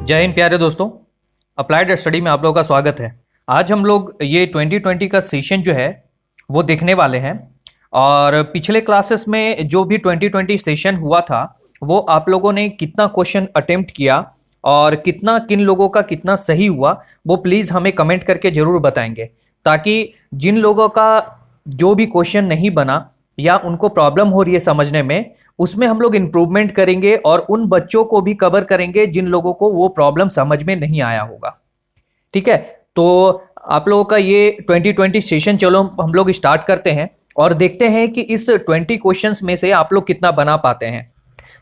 जय हिंद प्यारे दोस्तों। अप्लाइड स्टडी में आप लोगों का स्वागत है। आज हम लोग ये 2020 का सेशन जो है वो देखने वाले हैं। और पिछले क्लासेस में जो भी 2020 सेशन हुआ था वो आप लोगों ने कितना क्वेश्चन अटेम्प्ट किया और कितना किन लोगों का कितना सही हुआ वो प्लीज़ हमें कमेंट करके ज़रूर बताएंगे, ताकि जिन लोगों का जो भी क्वेश्चन नहीं बना या उनको प्रॉब्लम हो रही है समझने में, उसमें हम लोग इम्प्रूवमेंट करेंगे और उन बच्चों को भी कवर करेंगे जिन लोगों को वो प्रॉब्लम समझ में नहीं आया होगा। ठीक है, तो आप लोगों का ये 2020 सेशन चलो हम लोग स्टार्ट करते हैं और देखते हैं कि इस 20 क्वेश्चंस में से आप लोग कितना बना पाते हैं।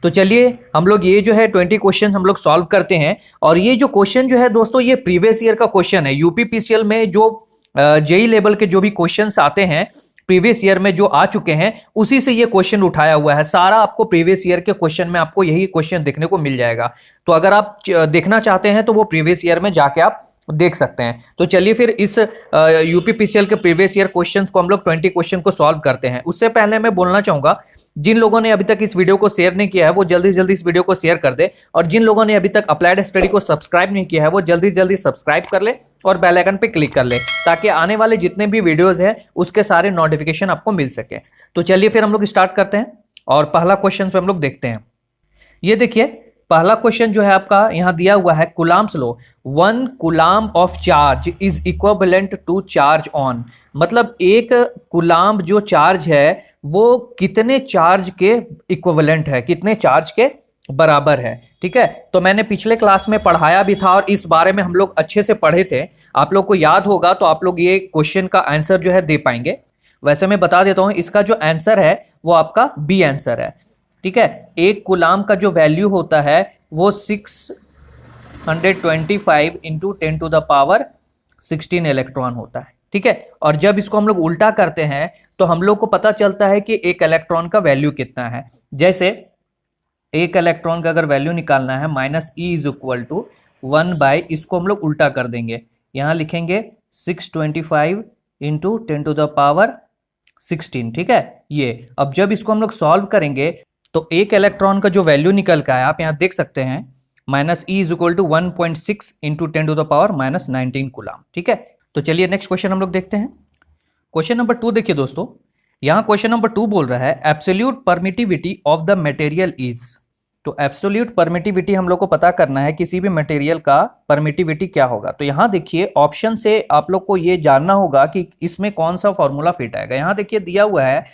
तो चलिए हम लोग ये जो है 20 क्वेश्चन हम लोग सॉल्व करते हैं। और ये जो क्वेश्चन जो है दोस्तों ये प्रीवियस ईयर का क्वेश्चन है। यूपीपीसीएल में जो जेई लेवल के जो भी क्वेश्चंस आते हैं प्रीवियस ईयर में जो आ चुके हैं उसी से ये क्वेश्चन उठाया हुआ है। सारा आपको प्रीवियस ईयर के क्वेश्चन में आपको यही क्वेश्चन देखने को मिल जाएगा। तो अगर आप देखना चाहते हैं तो वो प्रीवियस ईयर में जाके आप देख सकते हैं। तो चलिए फिर इस यूपीपीसीएल के प्रीवियस ईयर क्वेश्चंस को हम लोग 20 क्वेश्चन को सॉल्व करते हैं। उससे पहले मैं बोलना चाहूंगा, जिन लोगों ने अभी तक इस वीडियो को शेयर नहीं किया है वो जल्दी जल्दी इस वीडियो को शेयर कर दे, और जिन लोगों ने अभी तक अप्लाइड स्टडी को सब्सक्राइब नहीं किया है वो जल्दी जल्दी सब्सक्राइब कर ले और बेल आइकन पे क्लिक कर ले, ताकि आने वाले जितने भी वीडियोस हैं उसके सारे नोटिफिकेशन आपको मिल सके। तो चलिए फिर हम लोग स्टार्ट करते हैं और पहला क्वेश्चन पे हम लोग देखते हैं। ये देखिए पहला क्वेश्चन जो है आपका यहाँ दिया हुआ है, Coulomb's law, 1 coulomb of charge is equivalent to charge on. मतलब एक कूलाम्ब जो चार्ज है वो कितने चार्ज के इक्विवेलेंट है, कितने चार्ज के बराबर है। ठीक है, तो मैंने पिछले क्लास में पढ़ाया भी था और इस बारे में हम लोग अच्छे से पढ़े थे। आप लोग को याद होगा तो आप लोग ये क्वेश्चन का आंसर जो है दे पाएंगे। वैसे मैं बता देता हूं, इसका जो आंसर है वो आपका बी आंसर है। ठीक है, एक कूलाम्ब का जो वैल्यू होता है वो 625 into 10 to the power 16 electron होता है। ठीक है, और जब इसको हम लोग उल्टा करते हैं तो हम लोग को पता चलता है कि एक इलेक्ट्रॉन का वैल्यू कितना है। जैसे एक इलेक्ट्रॉन का अगर वैल्यू निकालना है minus E is equal to 1 by, इसको हम लोग उल्टा कर देंगे, यहां लिखेंगे 625 इंटू 10 टू द पावर 16। ठीक है, ये अब जब इसको हम लोग सॉल्व करेंगे तो एक इलेक्ट्रॉन का जो वैल्यू निकल का है आप यहां देख सकते हैं, minus E is equal to 1.6 into 10 to the power minus 19 coulomb. ठीक है, तो चलिए नेक्स्ट क्वेश्चन हम लोग देखते हैं। क्वेश्चन नंबर 2 देखिए दोस्तों, यहां क्वेश्चन नंबर 2 बोल रहा है absolute permittivity of the material is. तो एब्सोल्यूट परमिटिविटी हम लोग को पता करना है, किसी भी मटेरियल का परमिटिविटी क्या होगा। तो यहां देखिए ऑप्शन से आप लोग को ये जानना होगा कि इसमें कौन सा फॉर्मूला फिट आएगा। यहां देखिए दिया हुआ है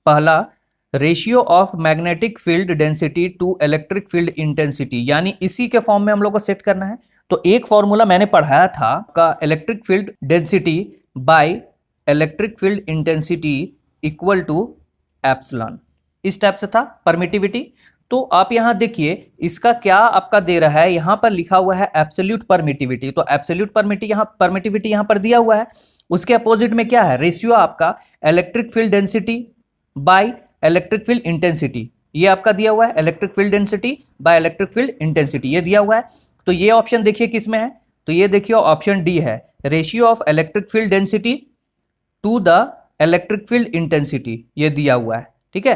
पहला, ratio of magnetic field density to electric field intensity, यानी इसी के फॉर्म में हम लोग को सेट करना है। तो एक फॉर्मूला मैंने पढ़ाया था का electric field density by electric field intensity equal to epsilon, इस टाइप से था परमिटिविटी। तो आप यहां देखिए इसका क्या आपका दे रहा है, यहां पर लिखा हुआ है एब्सोल्यूट परमिटिविटी। तो एब्सोल्यूट परमिटिविटी यहां पर दिया हुआ है, उसके अपोजिट में क्या है, रेशियो आपका electric field density by electric field intensity, ये आपका दिया हुआ है electric field density by electric field intensity, ये दिया हुआ है। तो ये ऑप्शन देखिए किसमें है, तो ये देखिए ऑप्शन डी है, ratio of electric field density to the electric field intensity, ये दिया हुआ है। ठीक है,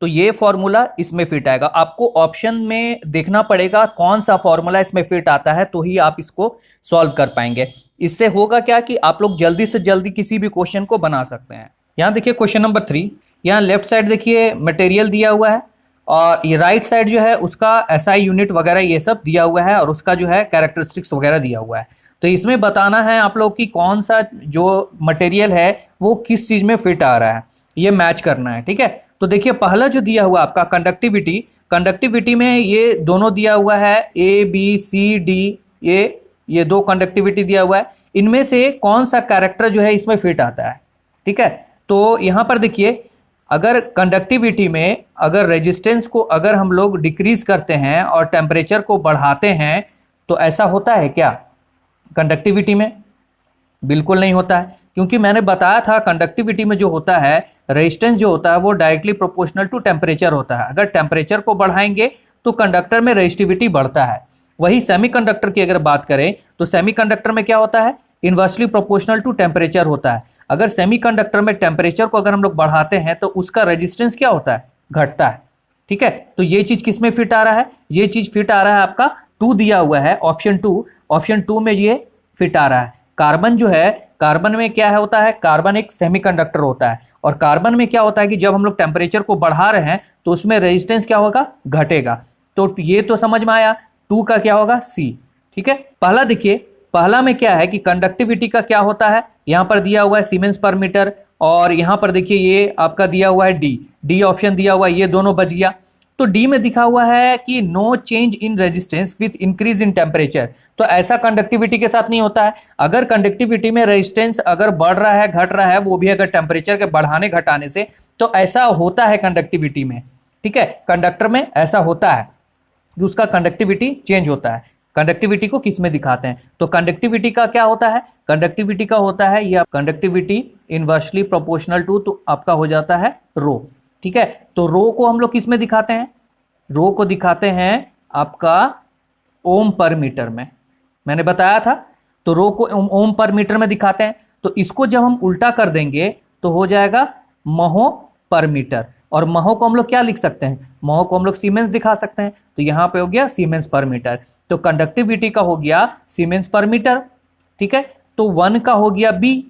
तो ये फॉर्मूला इसमें फिट आएगा। आपको ऑप्शन में देखना पड़ेगा कौन सा फॉर्मूला इसमें फिट आता है, तो ही आप इसको सॉल्व कर पाएंगे। इससे होगा क्या कि आप लोग जल्दी से जल्दी किसी भी क्वेश्चन को बना सकते हैं। यहां देखिए क्वेश्चन नंबर 3, यहाँ लेफ्ट साइड देखिए मटेरियल दिया हुआ है और ये राइट साइड जो है उसका एसआई यूनिट वगैरह ये सब दिया हुआ है और उसका जो है कैरेक्टरिस्टिक्स वगैरह दिया हुआ है। तो इसमें बताना है आप लोग कि कौन सा जो मटेरियल है वो किस चीज में फिट आ रहा है, ये मैच करना है। ठीक है, तो देखिए पहला जो दिया हुआ आपका कंडक्टिविटी, कंडक्टिविटी में ये दोनों दिया हुआ है ए बी सी डी, ये दो कंडक्टिविटी दिया हुआ है, इनमें से कौन सा कैरेक्टर जो है इसमें फिट आता है। ठीक है, तो यहाँ पर देखिए अगर कंडक्टिविटी में अगर रेजिस्टेंस को अगर हम लोग डिक्रीज करते हैं और टेम्परेचर को बढ़ाते हैं तो ऐसा होता है क्या कंडक्टिविटी में? बिल्कुल नहीं होता है, क्योंकि मैंने बताया था कंडक्टिविटी में जो होता है रेजिस्टेंस जो होता है वो डायरेक्टली प्रोपोर्शनल टू टेम्परेचर होता है। अगर टेम्परेचर को बढ़ाएंगे तो कंडक्टर में रेजिस्टिविटी बढ़ता है। वही सेमीकंडक्टर की अगर बात करें तो सेमीकंडक्टर में क्या होता है, इनवर्सली प्रोपोर्शनल टू टेम्परेचर होता है। अगर सेमीकंडक्टर में टेम्परेचर को अगर हम लोग बढ़ाते हैं तो उसका रेजिस्टेंस क्या होता है, घटता है। ठीक है, तो ये चीज किस में फिट आ रहा है, ये चीज फिट आ रहा है आपका 2 दिया हुआ है, ऑप्शन टू में ये फिट आ रहा है। कार्बन जो है, कार्बन में क्या है होता है, कार्बन एक सेमीकंडक्टर होता है, और कार्बन में क्या होता है कि जब हम लोग टेम्परेचर को बढ़ा रहे हैं तो उसमें रेजिस्टेंस क्या होगा, घटेगा। तो ये तो समझ में आया, 2 का क्या होगा, सी। ठीक है, पहला देखिए, पहला में क्या है कि कंडक्टिविटी का क्या होता है, यहां पर दिया हुआ है सीमेंस पर मीटर, और यहां पर देखिए ये आपका दिया हुआ है डी ऑप्शन दिया हुआ है, ये दोनों बच गया। तो डी में दिखा हुआ है कि no change in resistance with increase in temperature, तो ऐसा कंडक्टिविटी के साथ नहीं होता है। अगर कंडक्टिविटी में रेजिस्टेंस अगर बढ़ रहा है, घट रहा है, वो भी अगर टेम्परेचर के बढ़ाने घटाने से, तो ऐसा होता है कंडक्टिविटी में। ठीक है, कंडक्टर में ऐसा होता है कि उसका कंडक्टिविटी चेंज होता है। कंडक्टिविटी को किस में दिखाते हैं, तो कंडक्टिविटी का क्या होता है, कंडक्टिविटी का होता है ये कंडक्टिविटी इनवर्सली प्रोपोर्शनल टू, तो आपका हो जाता है रो। ठीक है, तो रो को हम लोग किस में दिखाते हैं, रो को दिखाते हैं आपका ओम पर मीटर में, मैंने बताया था। तो रो को ओम पर मीटर में दिखाते हैं, तो इसको जब हम उल्टा कर देंगे तो हो जाएगा महो पर मीटर, और महो को हम लोग क्या लिख सकते हैं, महो को हम लोग सीमेंस दिखा सकते हैं, तो यहां पे हो गया सीमेंस पर मीटर। तो कंडक्टिविटी का हो गया सीमेंस पर मीटर। ठीक है, तो 1 का हो गया बी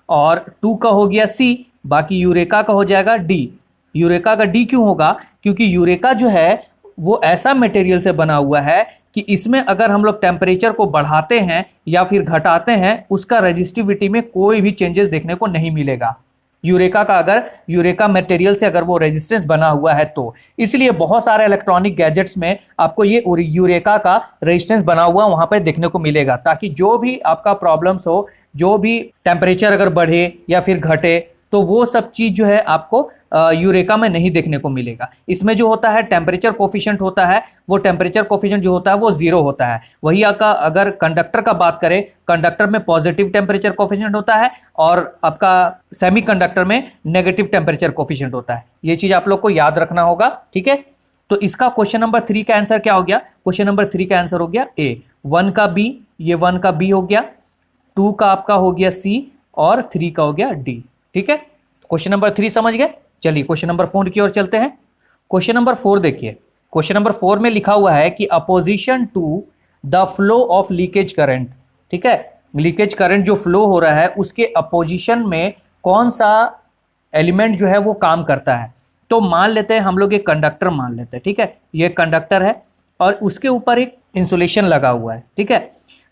और 2 का हो गया सी, बाकी यूरेका का हो जाएगा डी। यूरेका का डी क्यों होगा, क्योंकि यूरेका जो है वो ऐसा मटेरियल से बना हुआ है कि इसमें अगर हम लोग टेम्परेचर को बढ़ाते हैं या फिर घटाते हैं, उसका रेजिस्टिविटी में कोई भी चेंजेस देखने को नहीं मिलेगा। यूरेका का, अगर यूरेका मटेरियल से अगर वो रेजिस्टेंस बना हुआ है तो, इसलिए बहुत सारे इलेक्ट्रॉनिक गैजेट्स में आपको ये यूरेका का रेजिस्टेंस बना हुआ वहां पर देखने को मिलेगा, ताकि जो भी आपका प्रॉब्लम्स हो, जो भी टेम्परेचर अगर बढ़े या फिर घटे, तो वो सब चीज जो है आपको यूरेका में नहीं देखने को मिलेगा। इसमें जो होता है टेम्परेचर कोफिशिएंट होता है, वो टेम्परेचर कोफिशिएंट जो होता है वो 0 होता है। वही आपका अगर कंडक्टर का बात करें, कंडक्टर में पॉजिटिव टेम्परेचर कोफिशिएंट होता है, और आपका सेमीकंडक्टर में नेगेटिव टेम्परेचर कोफिशिएंट होता है। ये चीज आप लोग को याद रखना होगा। ठीक है, तो इसका क्वेश्चन नंबर 3 का आंसर क्या हो गया, क्वेश्चन नंबर 3 का आंसर हो गया ए। 1 का बी, ये 1 का बी हो गया, 2 का आपका हो गया सी, और 3 का हो गया डी। ठीक है, क्वेश्चन नंबर 3 समझ गए। चलिए क्वेश्चन नंबर 4 की ओर चलते हैं। क्वेश्चन नंबर 4 देखिए, क्वेश्चन नंबर 4 में लिखा हुआ है कि opposition to the flow of leakage current. ठीक है, लीकेज करंट जो फ्लो हो रहा है उसके अपोजिशन में कौन सा एलिमेंट जो है वो काम करता है। तो मान लेते हैं हम लोग एक कंडक्टर मान लेते हैं। ठीक है, ये कंडक्टर है और उसके ऊपर एक इंसुलेशन लगा हुआ है। ठीक है,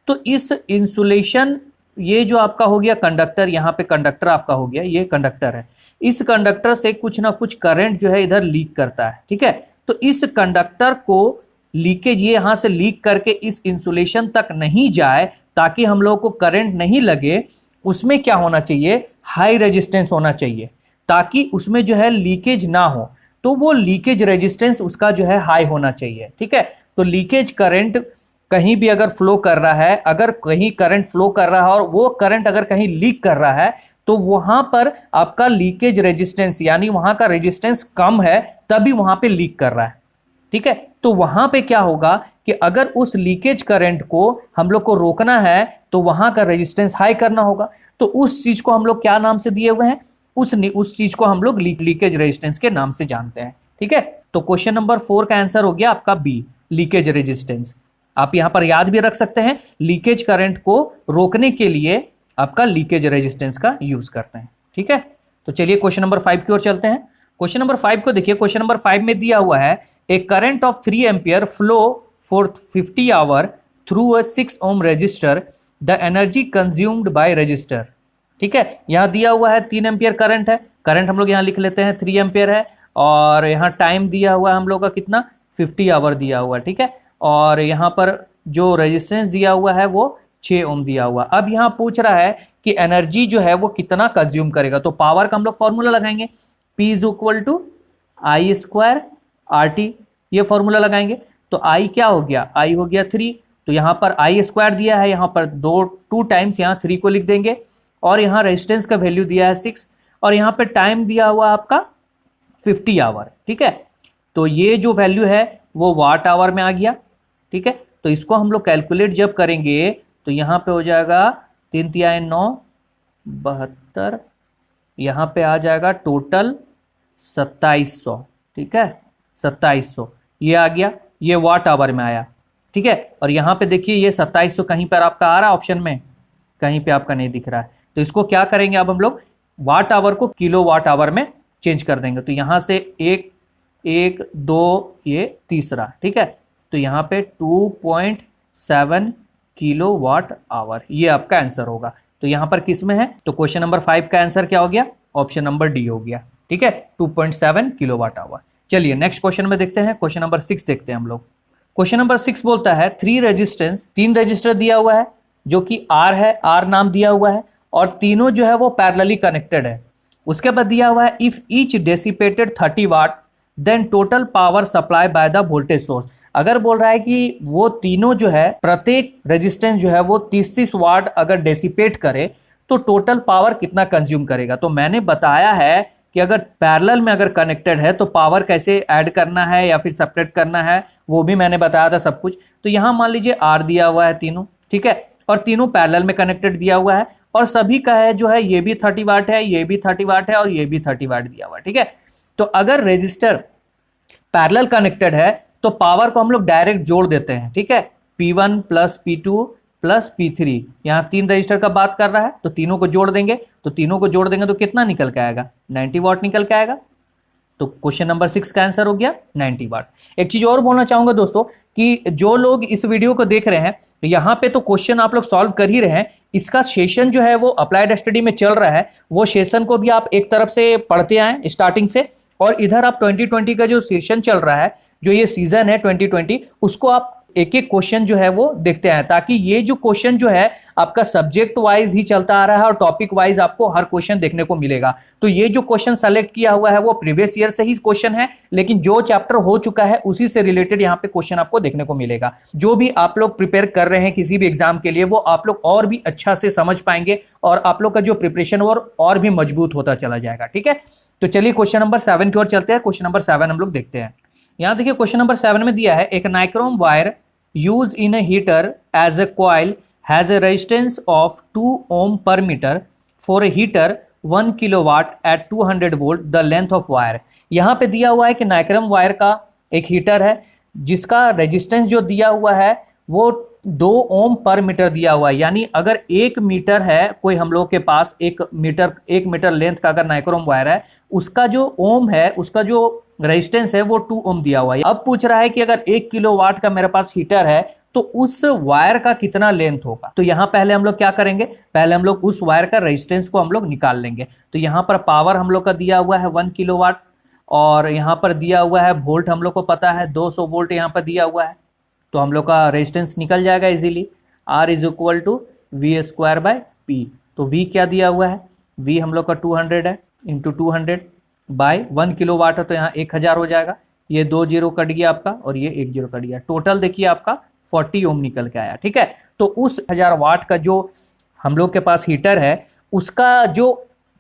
तो इस इंसुलेशन, ये जो आपका हो गया कंडक्टर, यहाँ पे कंडक्टर आपका हो गया, ये कंडक्टर है, इस कंडक्टर से कुछ ना कुछ करंट जो है इधर लीक करता है। ठीक है, तो इस कंडक्टर को लीकेज, ये यहां से लीक करके इस इंसुलेशन तक नहीं जाए, ताकि हम लोग को करंट नहीं लगे, उसमें क्या होना चाहिए, हाई रेजिस्टेंस होना चाहिए, ताकि उसमें जो है लीकेज ना हो। तो वो लीकेज रेजिस्टेंस उसका जो है हाई होना चाहिए। ठीक है, तो लीकेज करंट कहीं भी अगर फ्लो कर रहा है, अगर कहीं करंट फ्लो कर रहा है और वो करंट अगर कहीं लीक कर रहा है, तो वहां पर आपका लीकेज रेजिस्टेंस, यानी वहां का रेजिस्टेंस कम है, तभी वहां पे लीक कर रहा है। ठीक है, तो वहां पे क्या होगा कि अगर उस लीकेज करंट को हम लोग को रोकना है तो वहां का रेजिस्टेंस हाई करना होगा। तो उस चीज को हम लोग क्या नाम से दिए हुए हैं, उस चीज को हम लोग लीकेज रेजिस्टेंस के नाम से जानते हैं। ठीक है, तो क्वेश्चन नंबर 4 का आंसर हो गया आपका बी, लीकेज रेजिस्टेंस। आप यहां पर याद भी रख सकते हैं, लीकेज करंट को रोकने के लिए आपका लीकेज रेजिस्टेंस का यूज करते हैं। ठीक है, तो चलिए क्वेश्चन नंबर 5 की ओर चलते हैं। क्वेश्चन नंबर 5 को देखिए, क्वेश्चन नंबर 5 में दिया हुआ है a current of 3 ampere flow for 50 hour through a 6 ohm resistor, the energy consumed by resistor. ठीक है, यहां दिया हुआ है 3 एम्पियर करंट है, करंट हम लोग यहां लिख लेते हैं 3 एम्पियर है, और यहां टाइम दिया हुआ है हम लोग का कितना, 50 आवर दिया हुआ है। ठीक है, और यहां पर जो रेजिस्टेंस दिया हुआ है वो 6 ओम दिया हुआ। अब यहां पूछ रहा है कि एनर्जी जो है वो कितना कंज्यूम करेगा, तो पावर का हम लोग फॉर्मूला लगाएंगे, P is equal to I square R T, ये फॉर्मूला लगाएंगे। तो I क्या हो गया, I हो गया 3, तो यहां पर आई स्क्वायर दिया है, यहां पर 2 टाइम्स यहाँ 3 को लिख देंगे, और यहाँ रेजिस्टेंस का वैल्यू दिया है 6, और यहाँ पे टाइम दिया हुआ आपका 50 आवर। ठीक है, तो ये जो वैल्यू है वो वाट आवर में आ गया। ठीक है, तो इसको हम लोग कैलकुलेट जब करेंगे तो यहाँ पे हो जाएगा 3 तिहाई 9 72, यहाँ पे आ जाएगा टोटल 2700। ठीक है, 2700 ये आ गया, ये वाट आवर में आया। ठीक है। और यहाँ पे देखिए ये 2700 कहीं पर आपका आ रहा है ऑप्शन में, कहीं पे आपका नहीं दिख रहा है। तो इसको क्या करेंगे अब हम लोग, वाट आवर को किलो वाट आवर में चेंज कर देंगे। तो यहां से एक एक दो, ये तीसरा, ठीक है। तो यहाँ पे 2.7 किलो वाट आवर, ये आपका आंसर होगा। तो यहां पर किस में है, तो क्वेश्चन नंबर 5 का आंसर क्या हो गया, ऑप्शन नंबर डी हो गया, ठीक है, 2.7 किलो वाट आवर। चलिए नेक्स्ट क्वेश्चन में देखते हैं, क्वेश्चन नंबर 6 देखते हैं हम लोग। क्वेश्चन नंबर 6 बोलता है 3 रजिस्टर दिया हुआ है जो कि आर है, आर नाम दिया हुआ है, और तीनों जो है वो पैरेलली कनेक्टेड है। उसके बाद दिया हुआ है if each dissipated 30 watt then total power supply by the voltage source. अगर बोल रहा है कि वो तीनों जो है प्रत्येक रेजिस्टेंस जो है वो 30 वाट अगर डेसिपेट करे तो टोटल पावर कितना कंज्यूम करेगा। तो मैंने बताया है कि अगर पैरेलल में अगर कनेक्टेड है तो पावर कैसे ऐड करना है या फिर सेपरेट करना है, वो भी मैंने बताया था सब कुछ। तो यहां मान लीजिए आर दिया हुआ है तीनों, ठीक है, और तीनों पैरेलल में कनेक्टेड दिया हुआ है, और सभी का है जो है ये भी 30 वाट है, ये भी 30 वाट है, और ये भी 30 वाट दिया हुआ है, ठीक है। तो अगर रजिस्टर पैरेलल कनेक्टेड है तो पावर को हम लोग डायरेक्ट जोड़ देते हैं, ठीक है, P1 plus P2 plus P3। यहां 3 रजिस्टर का बात कर रहा है तो तीनों को जोड़ देंगे, तो तीनों को जोड़ देंगे तो कितना निकल के आएगा, 90 वाट निकल के आएगा। तो क्वेश्चन नंबर 6 का आंसर हो गया 90 वाट। एक चीज और बोलना चाहूंगा दोस्तों कि जो लोग इस वीडियो को देख रहे हैं, यहाँ पे तो क्वेश्चन आप लोग सॉल्व कर ही रहे हैं, इसका सेशन जो है वो अप्लाइड स्टडी में चल रहा है, वो सेशन को भी आप एक तरफ से पढ़ते आए स्टार्टिंग से, और इधर आप 2020 का जो सेशन चल रहा है, जो ये सीजन है 2020, उसको आप एक एक क्वेश्चन जो है वो देखते हैं, ताकि ये जो क्वेश्चन जो है आपका सब्जेक्ट वाइज ही चलता आ रहा है और टॉपिक वाइज आपको हर क्वेश्चन देखने को मिलेगा। तो ये जो क्वेश्चन सेलेक्ट किया हुआ है वो प्रीवियस ईयर से ही क्वेश्चन है, लेकिन जो चैप्टर हो चुका है उसी से रिलेटेड यहाँ पे क्वेश्चन आपको देखने को मिलेगा। जो भी आप लोग प्रिपेयर कर रहे हैं किसी भी एग्जाम के लिए, वो आप लोग और भी अच्छा से समझ पाएंगे और आप लोग का जो प्रिपरेशन और भी मजबूत होता चला जाएगा, ठीक है। तो चलिए क्वेश्चन नंबर 7 की ओर चलते हैं। क्वेश्चन नंबर 7 हम लोग देखते हैं। यहाँ देखिए क्वेश्चन नंबर 7 में दिया है एक nichrome wire used in a heater as a coil has a resistance of 2 ohm per meter for a heater 1 kilowatt at 200 volt the length of wire। यहाँ पे दिया हुआ है कि नाइक्रोम वायर का एक हीटर है जिसका रेजिस्टेंस जो दिया हुआ है वो 2 ओम पर मीटर दिया हुआ है। यानी अगर 1 मीटर है कोई हम लोग के पास, 1 मीटर लेंथ का अगर नाइक्रोम वायर है, उसका जो ओम है, उसका जो रेजिस्टेंस है वो 2 ओम दिया हुआ है। अब पूछ रहा है कि अगर 1 किलोवाट का मेरे पास हीटर है तो उस वायर का कितना लेंथ होगा। तो यहां पहले हम लोग क्या करेंगे, पहले हम लोग उस वायर का रेजिस्टेंस को हम लोग निकाल लेंगे। तो यहां पर पावर हम लोग का दिया हुआ है 1 किलोवाट, और यहां पर दिया हुआ है वोल्ट, हम लोग को पता है 200 वोल्ट यहां पर दिया हुआ है। तो हम लोग का रेजिस्टेंस निकल जाएगा easily, R is equal to V square by P. तो V क्या दिया हुआ है, V हम लोग का 200 है, इंटू 200 बाय 1 किलोवाट है तो यहाँ 1000 हो जाएगा। ये 2 जीरो कट गया आपका और ये 1 जीरो कट गया, टोटल देखिए आपका 40 ओम निकल के आया, ठीक है। तो उस 1000 वाट का जो हम लोग के पास हीटर है उसका जो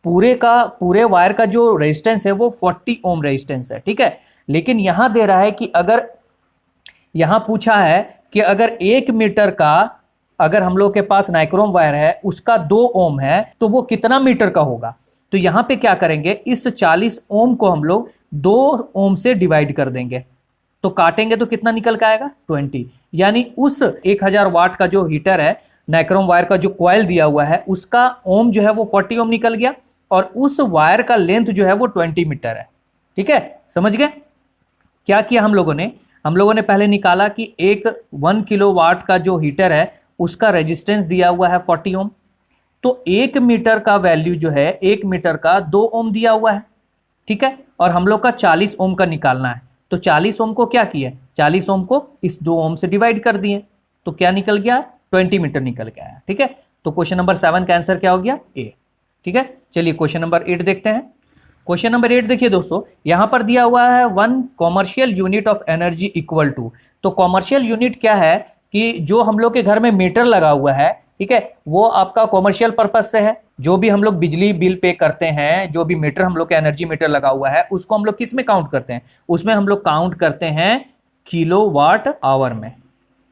पूरे वायर का जो रेजिस्टेंस है वो 40 ओम रेजिस्टेंस है, ठीक है। लेकिन यहां दे रहा है कि अगर यहां पूछा है कि अगर 1 मीटर का अगर हम लोग के पास नाइक्रोम वायर है उसका 2 ओम है तो वो कितना मीटर का होगा। तो यहां पे क्या करेंगे, इस 40 ओम को हम लोग 2 ओम से डिवाइड कर देंगे, तो काटेंगे तो कितना निकल के आएगा 20। यानी उस 1000 वाट का जो हीटर है, नाइक्रोम वायर का जो कॉइल दिया हुआ है, उसका ओम जो है वो 40 ओम निकल गया और उस वायर का लेंथ जो है वो 20 मीटर है, ठीक है। समझ गए क्या किया हम लोगों ने पहले निकाला कि 1 किलोवाट का जो हीटर है उसका रेजिस्टेंस दिया हुआ है 40 ओम, तो 1 मीटर का वैल्यू जो है 1 मीटर का 2 ओम दिया हुआ है, ठीक है। और हम लोग का 40 ओम का निकालना है, तो 40 ओम को क्या किया, 40 ओम को इस 2 ओम से डिवाइड कर दिए, तो क्या निकल गया 20 मीटर निकल के आया, ठीक है। तो क्वेश्चन नंबर 7 का आंसर क्या हो गया, ए, ठीक है। चलिए क्वेश्चन नंबर 8 देखते हैं। क्वेश्चन नंबर 8 देखिए दोस्तों, यहां पर दिया हुआ है 1 commercial unit of energy equal to. तो कॉमर्शियल यूनिट क्या है कि जो हम लोग के घर में मीटर लगा हुआ है, ठीक है, वो आपका कॉमर्शियल पर्पज से है। जो भी हम लोग बिजली बिल पे करते हैं, जो भी मीटर हम लोग का एनर्जी मीटर लगा हुआ है, उसको हम लोग किस में काउंट करते हैं, उसमें हम लोग काउंट करते हैं किलोवाट आवर में,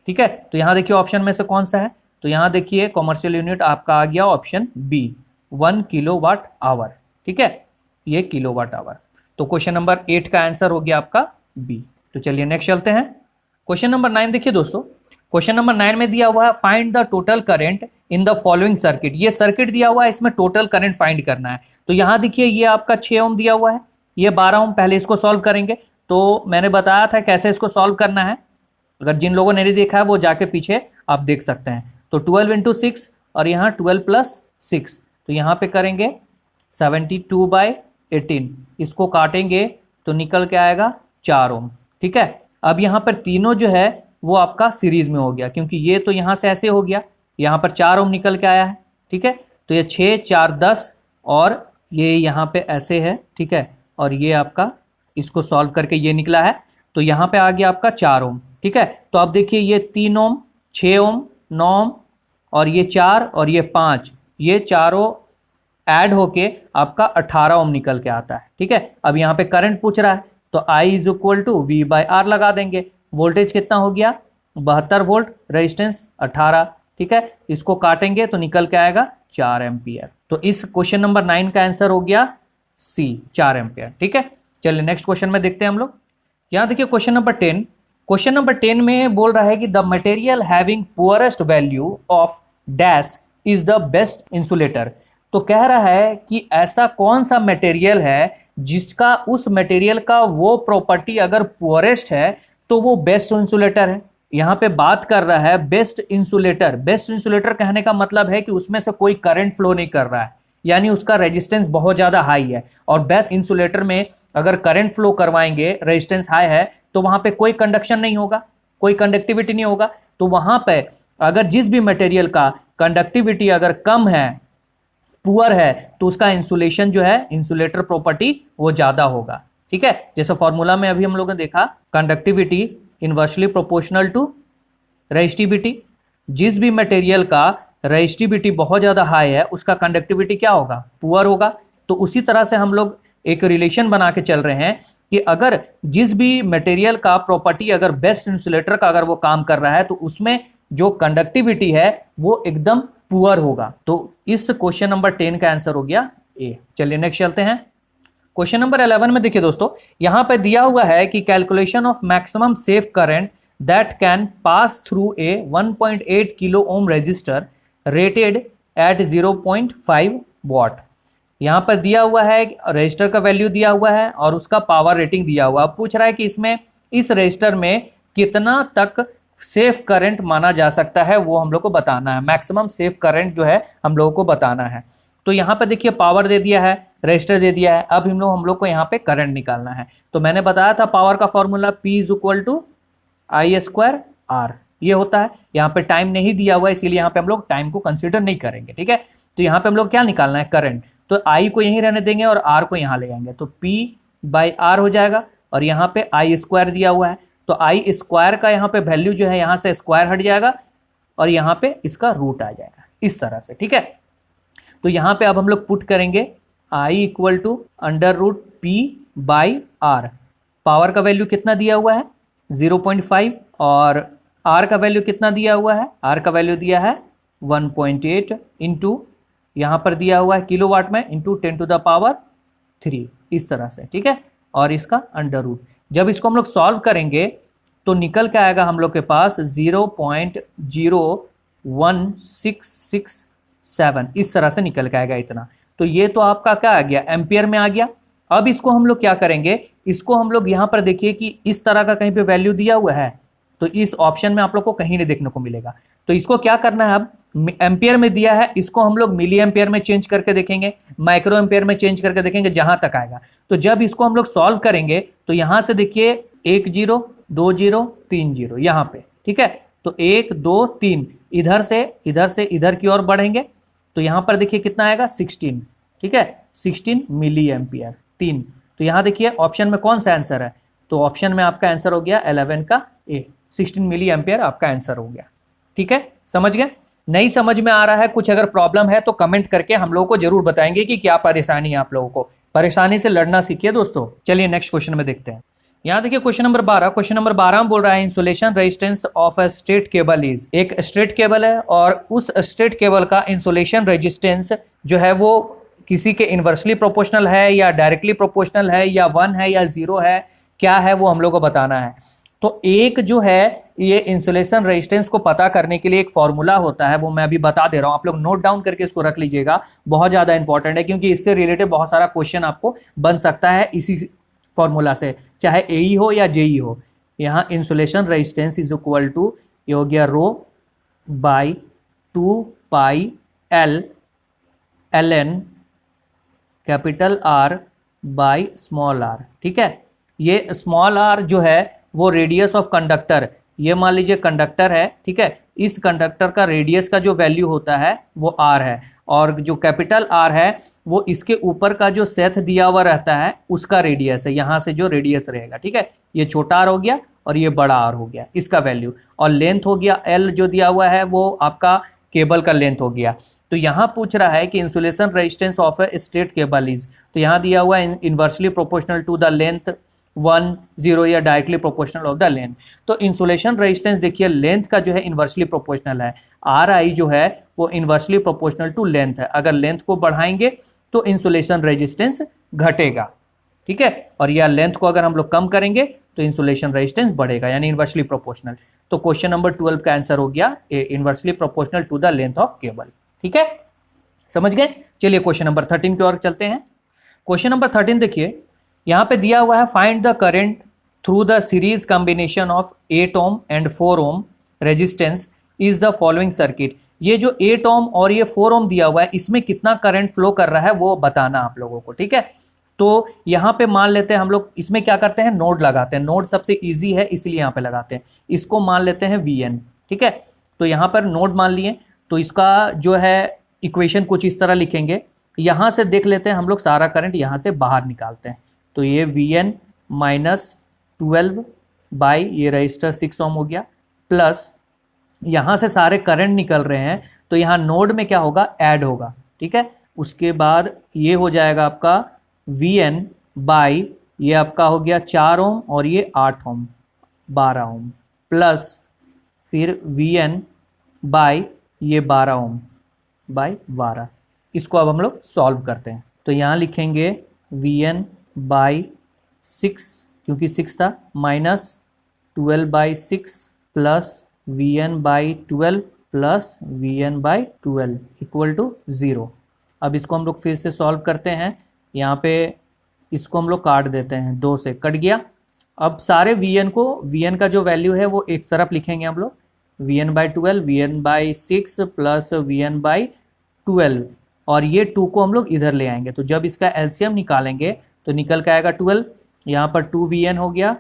ठीक है। तो यहां देखिए ऑप्शन में से कौन सा है, तो यहां देखिए कॉमर्शियल यूनिट आपका आ गया ऑप्शन बी 1 किलोवाट आवर, ठीक है, ये किलोवाट आवर। तो क्वेश्चन नंबर 8 का आंसर हो गया आपका बी। तो चलिए नेक्स्ट चलते हैं। क्वेश्चन नंबर 9 देखिए दोस्तों, क्वेश्चन नंबर 9 में दिया हुआ है find the total current in the following circuit. ये सर्किट दिया हुआ है, इसमें टोटल करंट फाइंड करना है। तो यहां देखिए ये आपका 6 ओम दिया हुआ है, ये 12 ओम। पहले इसको सॉल्व करेंगे, तो मैंने बताया था कैसे इसको सॉल्व करना है। अगर जिन लोगों ने नहीं देखा है वो जाके पीछे आप देख सकते हैं। तो 12 इंटू 6 और यहाँ 12 प्लस 6, तो यहाँ पे करेंगे 72/18। इसको काटेंगे तो निकल के आएगा 4 ओम। ठीक है, अब यहाँ पर तीनों जो है वो आपका सीरीज में हो गया, क्योंकि ये तो यहाँ से ऐसे हो गया, यहाँ पर 4 ओम निकल के आया है। ठीक है, तो ये 6 4 10 और ये यहाँ पे ऐसे है। ठीक है, और ये आपका इसको सॉल्व करके ये निकला है, तो यहाँ पे आ गया आपका 4 ओम। ठीक है, तो अब देखिए ये 3 ओम, 6 ओम, 9 ओम और ये 4 और ये 5, ये चारों ऐड होके आपका 18 ओम निकल के आता है। ठीक है, अब यहाँ पे करंट पूछ रहा है, तो I is equal to V/R लगा देंगे। वोल्टेज कितना हो गया 72 वोल्ट, रेजिस्टेंस 18। ठीक है, इसको काटेंगे तो निकल के आएगा 4 एम्पियर। तो इस क्वेश्चन नंबर 9 का आंसर हो गया C, 4 एम्पियर। ठीक है, चलिए नेक्स्ट क्वेश्चन में देखते हैं हम लोग। यहाँ देखिए क्वेश्चन नंबर 10। क्वेश्चन नंबर 10 में बोल रहा है कि the material having poorest value of dash is the best insulator. तो कह रहा है कि ऐसा कौन सा मटेरियल है जिसका उस मटेरियल का वो प्रॉपर्टी अगर पुअरेस्ट है तो वो बेस्ट इंसुलेटर है। यहाँ पे बात कर रहा है बेस्ट इंसुलेटर। बेस्ट इंसुलेटर कहने का मतलब है कि उसमें से कोई करंट फ्लो नहीं कर रहा है, यानी उसका रेजिस्टेंस बहुत ज्यादा हाई है। और बेस्ट इंसुलेटर में अगर करंट फ्लो करवाएंगे, रेजिस्टेंस हाई है, तो वहां पे कोई कंडक्शन नहीं होगा, कोई कंडक्टिविटी नहीं होगा। तो वहां पे अगर जिस भी मटेरियल का कंडक्टिविटी अगर कम है, पुअर है, तो उसका इंसुलेशन जो है, इंसुलेटर प्रॉपर्टी वो ज्यादा होगा। ठीक है, जैसे फॉर्मूला में अभी हम लोगों ने देखा, conductivity inversely proportional to resistivity. जिस भी मटेरियल का रेजिस्टिविटी बहुत ज्यादा हाई है उसका कंडक्टिविटी क्या होगा, पुअर होगा। तो उसी तरह से हम लोग एक रिलेशन बना के चल रहे हैं कि अगर जिस भी मटेरियल का प्रॉपर्टी अगर बेस्ट इंसुलेटर का अगर वो काम कर रहा है तो उसमें जो कंडक्टिविटी है वो एकदम पुअर होगा। तो इस क्वेश्चन नंबर 10 का आंसर हो गया ए। चलिए नेक्स्ट चलते हैं। क्वेश्चन नंबर 11 में देखिए दोस्तों, यहां पर दिया हुआ है कि calculation of maximum safe current that can pass through a 1.8 kilo ohm resistor rated at 0.5 watt. यहां पर दिया हुआ है रजिस्टर का वैल्यू दिया हुआ है और उसका पावर रेटिंग दिया हुआ है। पूछ रहा है कि इसमें इस रजिस्टर में कितना तक सेफ करंट माना जा सकता है, वो हम लोग को बताना है। मैक्सिमम सेफ करंट जो है हम लोगों को बताना है। तो यहाँ पे देखिए पावर दे दिया है, रजिस्टर दे दिया है, अब हम लोग को यहाँ पे करंट निकालना है। तो मैंने बताया था पावर का formula P is equal to I²R ये होता है। यहाँ पे टाइम नहीं दिया हुआ है, इसीलिए यहाँ पे हम लोग टाइम को कंसीडर नहीं करेंगे। ठीक है, तो यहाँ पे हम लोग क्या निकालना है, करंट। तो I को यहीं रहने देंगे और R को यहाँ ले आएंगे, तो P/R हो जाएगा। और यहाँ पे I² दिया हुआ है, तो I² का यहाँ पे वैल्यू जो है यहाँ से स्क्वायर हट जाएगा और यहाँ पे इसका रूट आ जाएगा, इस तरह से। ठीक है, तो यहाँ पे अब हम लोग पुट करेंगे I equal to √P/R। Power का वैल्यू कितना दिया हुआ है 0.5 और R का वैल्यू कितना दिया हुआ है, R का वैल्यू दिया है 1.8 इंटू यहाँ पर दिया हुआ है किलोवाट में इंटू 10⁻³ इस तरह से। ठीक है, और इसका अंडर रूट। जब इसको हम लोग सॉल्व करेंगे तो निकल के आएगा हम लोग के पास 0.01667 इस तरह से निकल के आएगा इतना। तो ये तो आपका क्या आ गया, एम्पियर में आ गया। अब इसको हम लोग क्या करेंगे, इसको हम लोग यहाँ पर देखिए कि इस तरह का कहीं पे वैल्यू दिया हुआ है, तो इस ऑप्शन में आप लोग को कहीं नहीं देखने को मिलेगा। तो इसको क्या करना है, अब एम्पियर में दिया है, इसको हम लोग मिली एम्पियर में चेंज करके देखेंगे, माइक्रो एम्पियर में चेंज करके देखेंगे, जहां तक आएगा। तो जब इसको हम लोग सॉल्व करेंगे तो यहां से देखिए 1 0 2 0 3 0 यहाँ पे। ठीक है, तो 1 2 3 इधर से इधर की ओर बढ़ेंगे तो यहाँ पर देखिए कितना आएगा 16। ठीक है, 16 मिली एम्पियर 3। तो यहाँ देखिए ऑप्शन में कौन सा आंसर है, तो ऑप्शन में आपका आंसर हो गया 11 का ए, 16 मिली एम्पियर आपका आंसर हो गया। ठीक है, समझ गए। नहीं समझ में आ रहा है, कुछ अगर प्रॉब्लम है तो कमेंट करके हम लोगों को जरूर बताएंगे कि क्या परेशानी है आप लोगों को। परेशानी से लड़ना सीखिए दोस्तों। चलिए नेक्स्ट क्वेश्चन में देखते हैं। यहाँ देखिए क्वेश्चन नंबर 12। क्वेश्चन नंबर 12 में बोल रहा है insulation resistance of a straight cable is. एक स्ट्रेट केबल है और उस स्ट्रेट केबल का इंसुलेशन रेजिस्टेंस जो है वो किसी के इनवर्सली प्रोपोर्शनल है या डायरेक्टली प्रोपोर्शनल है या 1 है या 0 है, क्या है वो हम लोग को बताना है। तो एक जो है ये इंसुलेशन रेजिस्टेंस को पता करने के लिए एक फॉर्मूला होता है, वो मैं अभी बता दे रहा हूं, आप लोग नोट डाउन करके इसको रख लीजिएगा, बहुत ज्यादा इंपॉर्टेंट है, क्योंकि इससे रिलेटेड बहुत सारा क्वेश्चन आपको बन सकता है इसी फॉर्मूला से, चाहे एई हो या जेई हो। यहाँ insulation resistance is equal to, ये हो गया rho by 2 pi L ln capital R by small r, ठीक है। ये स्मॉल r जो है वो रेडियस ऑफ कंडक्टर, ये मान लीजिए कंडक्टर है, ठीक है, इस कंडक्टर का रेडियस का जो वैल्यू होता है वो r है, और जो कैपिटल R है वो इसके ऊपर का जो सेथ दिया हुआ रहता है उसका रेडियस है, यहाँ से जो रेडियस रहेगा, ठीक है। ये छोटा r हो गया और ये बड़ा r हो गया, इसका वैल्यू, और लेंथ हो गया L जो दिया हुआ है वो आपका केबल का लेंथ हो गया। तो यहाँ पूछ रहा है कि insulation resistance of a straight cable is, तो यहाँ दिया हुआ है inversely proportional to the length 1 0 या directly proportional of the length. तो इंसुलेशन रेजिस्टेंस देखिए लेंथ का जो है इनवर्सली प्रोपोर्शनल है, RI जो है वो इनवर्सली प्रोपोर्शनल टू लेंथ है, अगर लेंथ को बढ़ाएंगे तो इंसुलेशन रेजिस्टेंस घटेगा, ठीक है, और या लेंथ को अगर हम लोग कम करेंगे तो इंसुलेशन रेजिस्टेंस बढ़ेगा, यानी इनवर्सली प्रोपोर्शनल। तो क्वेश्चन नंबर 12 का आंसर हो गया inversely proportional to the length of cable, ठीक है, समझ गए। चलिए क्वेश्चन नंबर 13 की ओर चलते हैं। क्वेश्चन नंबर 13 देखिए, यहां पे दिया हुआ है find the current through the series combination of 8 ohm and 4 ohm resistance is the following circuit. ये जो 8 ओम और ये 4 ओम दिया हुआ है इसमें कितना करंट फ्लो कर रहा है वो बताना आप लोगों को, ठीक है। तो यहाँ पे मान लेते हैं हम लोग, इसमें क्या करते हैं, नोड लगाते हैं, नोड सबसे इजी है इसलिए यहाँ पे लगाते हैं, इसको मान लेते हैं VN, ठीक है। तो यहाँ पर नोड मान लिए, तो इसका जो है इक्वेशन कुछ इस तरह लिखेंगे, यहाँ से देख लेते हैं हम लोग सारा करंट यहाँ से बाहर निकालते हैं, तो ये VN माइनस 12 बाई ये रजिस्टर 6 ओम हो गया, प्लस यहाँ से सारे करंट निकल रहे हैं, तो यहाँ नोड में क्या होगा, ऐड होगा, ठीक है। उसके बाद ये हो जाएगा आपका VN बाई ये आपका हो गया 4 ओम और ये 8 ओम 12 ओम, प्लस फिर VN बाई ये 12 ओम बाई 12, इसको अब हम लोग सॉल्व करते हैं। तो यहाँ लिखेंगे VN बाई 6 क्योंकि 6 था, minus 12 by 6 plus VN by 12 plus VN by 12 equal to 0। अब इसको हम लोग फिर से सॉल्व करते हैं, यहाँ पे इसको हम लोग काट देते हैं, 2 से कट गया। अब सारे VN का जो वैल्यू है वो एक तरफ लिखेंगे हम लोग, VN by 12 VN by 6 plus VN by 12, और ये 2 को हम लोग इधर ले आएंगे, तो जब इसका LCM निकालेंगे तो निकल के आएगा 12, यहाँ पर 2 VN हो गया,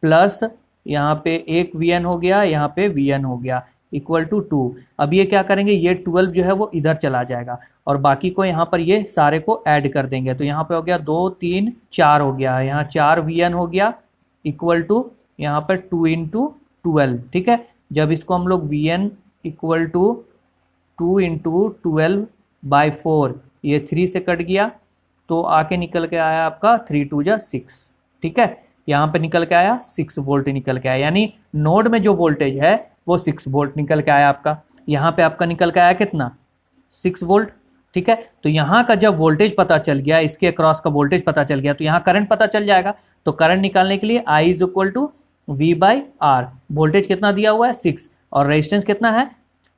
प्लस यहाँ पे 1 VN हो गया, यहाँ पे VN हो गया, इक्वल टू 2। अब ये क्या करेंगे, ये 12 जो है वो इधर चला जाएगा और बाकी को यहाँ पर ये सारे को ऐड कर देंगे, तो यहाँ पे हो गया 2 3 4 हो गया, यहाँ 4 VN हो गया, इक्वल टू यहाँ पर 2 इंटू 12, ठीक है। जब इसको हम लोग VN equal to 2 into 12 by 4, ये 3 से कट गया, तो आके निकल के आया आपका 3 2 जा 6, ठीक है। यहाँ पे निकल के आया 6 वोल्ट निकल के आया, यानी नोड में जो वोल्टेज है वो 6 वोल्ट निकल के आया आपका। यहाँ पे आपका निकल के आया कितना, 6 वोल्ट, ठीक है। तो यहाँ का जब वोल्टेज पता चल गया, इसके अक्रॉस का वोल्टेज पता चल गया, तो यहाँ करंट पता चल जाएगा। तो करंट निकालने के लिए I is equal to V by R, voltage कितना दिया हुआ है 6 और रेजिस्टेंस कितना है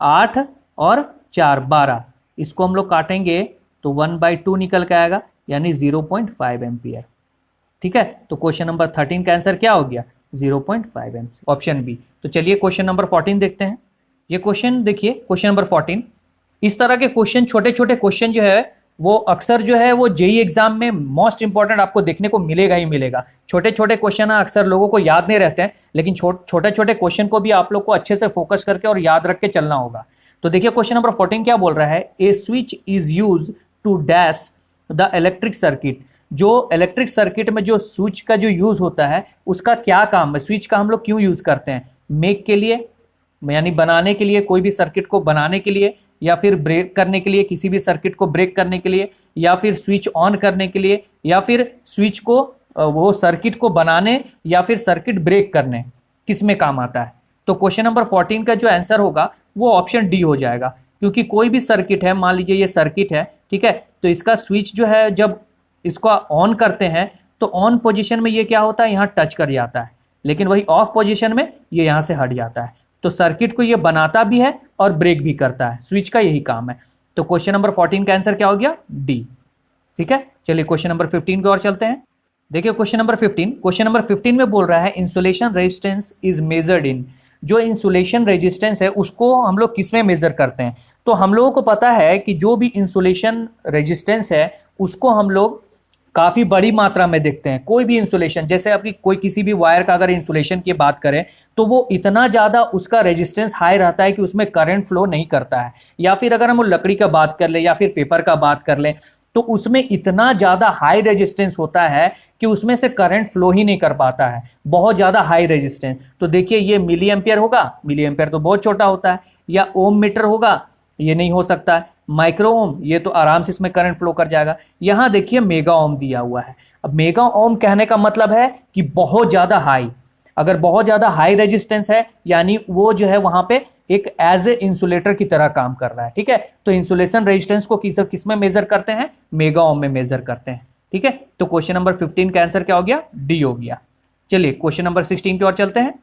8 और 4 12, इसको हम लोग काटेंगे तो 1/2 निकल के आएगा, यानी 0.5 एम्पियर, ठीक है। तो क्वेश्चन नंबर 13 का आंसर क्या हो गया, 0.5 एम्पियर, ऑप्शन बी। तो चलिए क्वेश्चन नंबर 14 देखते हैं। ये क्वेश्चन देखिए, क्वेश्चन नंबर 14, इस तरह के क्वेश्चन, छोटे छोटे क्वेश्चन जो है वो अक्सर जो है वो जेई एग्जाम में मोस्ट इंपॉर्टेंट आपको देखने को मिलेगा ही मिलेगा। छोटे छोटे क्वेश्चन अक्सर लोगों को याद नहीं रहते हैं, लेकिन छोटे छोटे क्वेश्चन को भी आप लोग को अच्छे से फोकस करके और याद रख के चलना होगा। तो देखिए क्वेश्चन नंबर 14 क्या बोल रहा है, a switch is use to dash the electric circuit. जो इलेक्ट्रिक सर्किट में जो स्विच का जो यूज होता है उसका क्या काम है, स्विच का हम लोग क्यों यूज करते हैं, मेक के लिए, यानी बनाने के लिए, कोई भी सर्किट को बनाने के लिए, या फिर ब्रेक करने के लिए, किसी भी सर्किट को ब्रेक करने के लिए, या फिर स्विच ऑन करने के लिए, या फिर स्विच को वो सर्किट को बनाने या फिर सर्किट ब्रेक करने, किस में काम आता है। तो क्वेश्चन नंबर 14 का जो आंसर होगा वो ऑप्शन डी हो जाएगा, क्योंकि कोई भी सर्किट है, मान लीजिए ये सर्किट है, ठीक है, तो इसका स्विच जो है जब इसको ऑन करते हैं तो ऑन पोजीशन में ये क्या होता है, यहाँ टच कर जाता है, लेकिन वही ऑफ पोजीशन में ये यहाँ से हट जाता है। तो सर्किट को ये बनाता भी है और ब्रेक भी करता है, स्विच का यही काम है। तो क्वेश्चन नंबर 14 का आंसर क्या हो गया? डी। ठीक है, चलिए क्वेश्चन नंबर 15 की ओर चलते हैं। देखिए क्वेश्चन नंबर 15 में बोल रहा है insulation resistance is measured in. जो इंसुलेशन रेजिस्टेंस है उसको हम लोग किस में मेजर करते हैं? तो हम लोगों को पता है कि जो भी इंसुलेशन रेजिस्टेंस है उसको हम लोग काफी बड़ी मात्रा में देखते हैं। कोई भी इंसुलेशन, जैसे आपकी कोई किसी भी वायर का अगर इंसुलेशन की बात करें तो वो इतना ज्यादा उसका रेजिस्टेंस हाई रहता है कि उसमें करंट फ्लो नहीं करता है। या फिर अगर हम लकड़ी का बात कर ले या फिर पेपर का बात कर ले तो उसमें इतना ज्यादा हाई रेजिस्टेंस होता है कि उसमें से करंट फ्लो ही नहीं कर पाता है, बहुत ज्यादा हाई रेजिस्टेंस। तो देखिए ये मिली एम्पियर होगा, मिली एम्पियर तो बहुत छोटा होता है, या ओम मीटर होगा, ये नहीं हो सकता है। माइक्रो ओम, ये तो आराम से इसमें करंट फ्लो कर जाएगा। यहां देखिए मेगा ओम दिया हुआ है। अब मेगा ओम कहने का मतलब है कि बहुत ज्यादा हाई। अगर बहुत ज्यादा हाई रेजिस्टेंस है यानी वो जो है वहां पे एक एज ए इंसुलेटर की तरह काम कर रहा है। ठीक है, तो इंसुलेशन रेजिस्टेंस को किस में मेजर करते हैं? मेगा ओम में मेजर करते हैं। ठीक है, तो क्वेश्चन नंबर 15 का आंसर क्या हो गया? डी हो गया। चलिए क्वेश्चन नंबर 16 की ओर चलते हैं।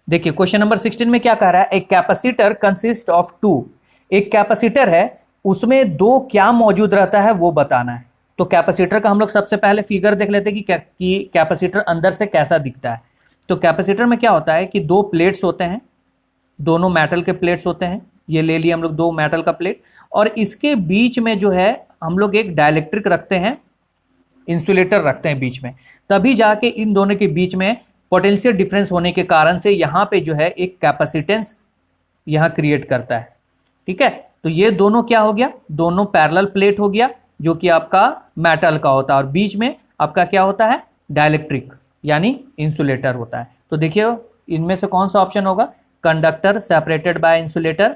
देखिए क्वेश्चन नंबर 16 में क्या कह रहा है? एक कैपेसिटर कंसिस्ट ऑफ टू। एक कैपेसिटर है, उसमें दो क्या मौजूद रहता है वो बताना है। तो कैपेसिटर का हम लोग सबसे पहले फिगर देख लेते हैं कि कैपेसिटर अंदर से कैसा दिखता है। तो कैपेसिटर में क्या होता है कि दो प्लेट्स होते हैं, दोनों मेटल के प्लेट्स होते हैं। ये ले लिए हम लोग दो मेटल का प्लेट, और इसके बीच में जो है हम लोग एक डाइलेक्ट्रिक रखते हैं, इंसुलेटर रखते हैं बीच में। तभी जाके इन दोनों के बीच में पोटेंशियल डिफरेंस होने के कारण से यहाँ पे जो है एक कैपेसिटेंस यहाँ क्रिएट करता है। ठीक है, तो ये दोनों क्या हो गया? दोनों पैरेलल प्लेट हो गया जो कि आपका मेटल का होता है, और बीच में आपका क्या होता है? डाइलेक्ट्रिक यानी इंसुलेटर होता है। तो देखिए इनमें से कौन सा ऑप्शन होगा? Conductor separated by insulator,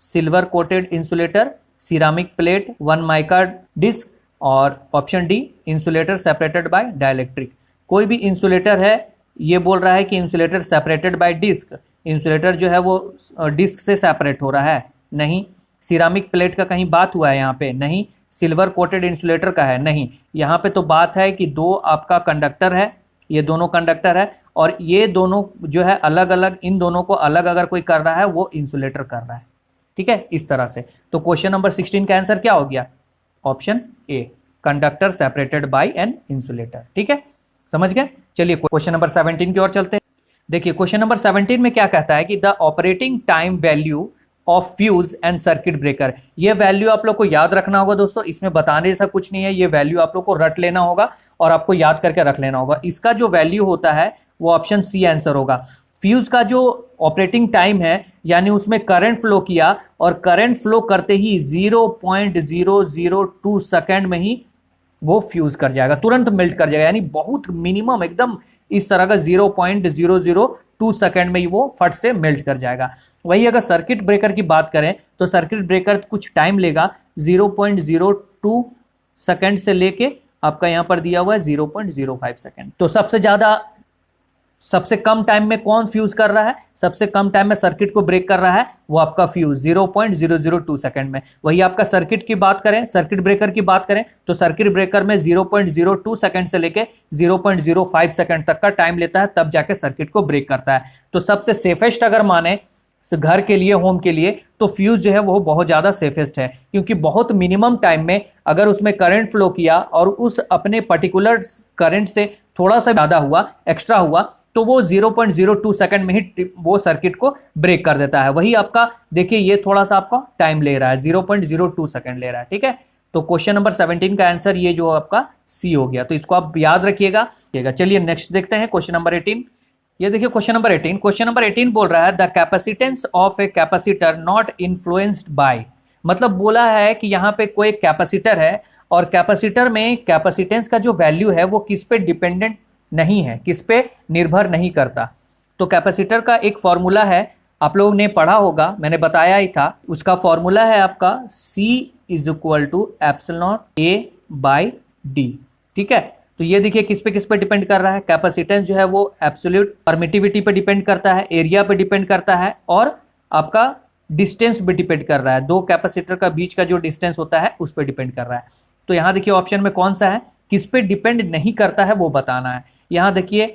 silver coated insulator, ceramic plate, one mica disc, और option D insulator separated by dielectric. कोई भी इंसुलेटर है, ये बोल रहा है कि insulator separated by disc, insulator जो है वो डिस्क से सेपरेट हो रहा है, नहीं। सिरामिक प्लेट का कहीं बात हुआ है यहाँ पे? नहीं। सिल्वर कोटेड इंसुलेटर का है? नहीं। यहाँ पे तो बात है कि दो आपका कंडक्टर है, ये दोनों कंडक्टर है, और ये दोनों जो है अलग अलग, इन दोनों को अलग अगर कोई कर रहा है वो इंसुलेटर कर रहा है। ठीक है, इस तरह से। तो क्वेश्चन नंबर 16 का आंसर क्या हो गया? Option A, conductor separated bye an insulator. ठीक है, समझ गए? चलिए क्वेश्चन नंबर 17 की ओर चलते हैं। देखिए क्वेश्चन नंबर 17 में क्या कहता है कि the operating time value of fuse and circuit breaker. ये वैल्यू आप लोग को याद रखना होगा दोस्तों, इसमें बताने जैसा कुछ नहीं है। ये वैल्यू आप लोग को रट लेना होगा और आपको याद करके रख लेना होगा। इसका जो वैल्यू होता है वो ऑप्शन सी आंसर होगा। फ्यूज का जो ऑपरेटिंग टाइम है यानी उसमें करंट फ्लो किया, और करंट फ्लो करते ही 0.002 सेकेंड में ही वो फ्यूज कर जाएगा, तुरंत मेल्ट कर जाएगा, यानी बहुत मिनिमम एकदम इस तरह का 0.002 सेकेंड में ही वो फट से मेल्ट कर जाएगा। वही अगर सर्किट ब्रेकर की बात करें तो सर्किट ब्रेकर कुछ टाइम लेगा, 0.02 सेकेंड से लेके आपका यहां पर दिया हुआ है 0.05 सेकेंड। तो सबसे कम टाइम में कौन फ्यूज कर रहा है? सबसे कम टाइम में सर्किट को ब्रेक कर रहा है वो आपका फ्यूज 0.002 सेकंड में। वही आपका सर्किट की बात करें, सर्किट ब्रेकर की बात करें तो सर्किट ब्रेकर में 0.02 सेकंड से लेके 0.05 सेकंड तक का टाइम लेता है, तब जाके सर्किट को ब्रेक करता है। तो सबसे सेफेस्ट अगर माने घर के लिए, होम के लिए, तो फ्यूज जो है वो बहुत ज्यादा सेफेस्ट है, क्योंकि बहुत मिनिमम टाइम में अगर उसमें करंट फ्लो किया और उस अपने पर्टिकुलर करंट से थोड़ा सा ज्यादा हुआ, एक्स्ट्रा हुआ, तो वो 0.02 सेकंड में ही वो सर्किट को ब्रेक कर देता है। वही आपका देखिए ये थोड़ा सा आपका टाइम ले रहा है, 0.02 सेकंड ले रहा है। ठीक है, तो क्वेश्चन नंबर 17 का आंसर ये जो आपका सी हो गया, तो इसको आप याद रखिएगा। चलिए नेक्स्ट देखते हैं क्वेश्चन नंबर 18। ये देखिए क्वेश्चन नंबर 18 बोल रहा है the capacitance of a capacitor not influenced by. मतलब बोला है कि यहाँ पे कोई कैपेसिटर है और कैपेसिटर में कैपेसिटेंस का जो वैल्यू है वो किस पे डिपेंडेंट नहीं है, किस पे निर्भर नहीं करता। तो कैपेसिटर का एक फॉर्मूला है, आप लोगों ने पढ़ा होगा, मैंने बताया ही था। उसका फॉर्मूला है आपका C = ε/A/d। ठीक है, तो ये देखिए किस पे डिपेंड कर रहा है। कैपेसिटेंस जो है वो एब्सोल्यूट परमिटिविटी पे डिपेंड करता है, एरिया पे डिपेंड करता है, और आपका डिस्टेंस पे डिपेंड कर रहा है। दो कैपेसिटर का बीच का जो डिस्टेंस होता है उस पर डिपेंड कर रहा है। तो यहाँ देखिए ऑप्शन में कौन सा है, किस पे डिपेंड नहीं करता है वो बताना है। यहाँ देखिए